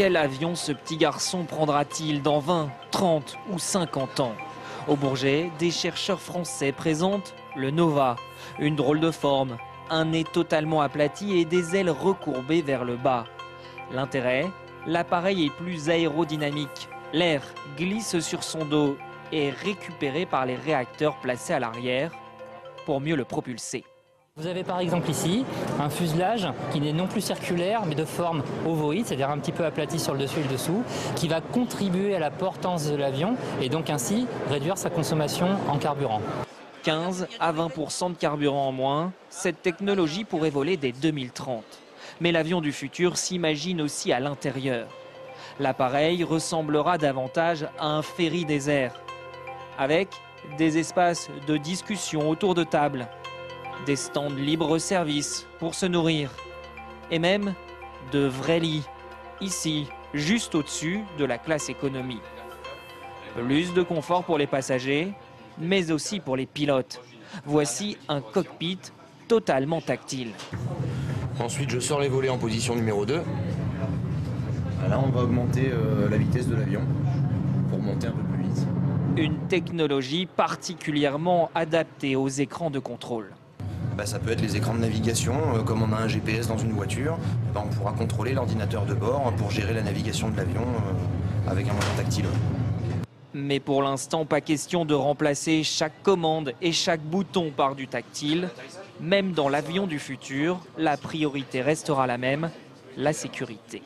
Quel avion ce petit garçon prendra-t-il dans 20, 30 ou 50 ans? Au Bourget, des chercheurs français présentent le Nova. Une drôle de forme, un nez totalement aplati et des ailes recourbées vers le bas. L'intérêt, l'appareil est plus aérodynamique. L'air glisse sur son dos et est récupéré par les réacteurs placés à l'arrière pour mieux le propulser. Vous avez par exemple ici un fuselage qui n'est non plus circulaire mais de forme ovoïde, c'est-à-dire un petit peu aplati sur le dessus et le dessous, qui va contribuer à la portance de l'avion et donc ainsi réduire sa consommation en carburant. 15 à 20% de carburant en moins, cette technologie pourrait voler dès 2030. Mais l'avion du futur s'imagine aussi à l'intérieur. L'appareil ressemblera davantage à un ferry désert, avec des espaces de discussion autour de tables, des stands libre-service pour se nourrir, et même de vrais lits, ici, juste au-dessus de la classe économie. Plus de confort pour les passagers, mais aussi pour les pilotes. Voici un cockpit totalement tactile. Ensuite, je sors les volets en position numéro 2. Là, on va augmenter la vitesse de l'avion pour monter un peu plus vite. Une technologie particulièrement adaptée aux écrans de contrôle. Ça peut être les écrans de navigation, comme on a un GPS dans une voiture, on pourra contrôler l'ordinateur de bord pour gérer la navigation de l'avion avec un moyen tactile. Mais pour l'instant, pas question de remplacer chaque commande et chaque bouton par du tactile. Même dans l'avion du futur, la priorité restera la même, la sécurité.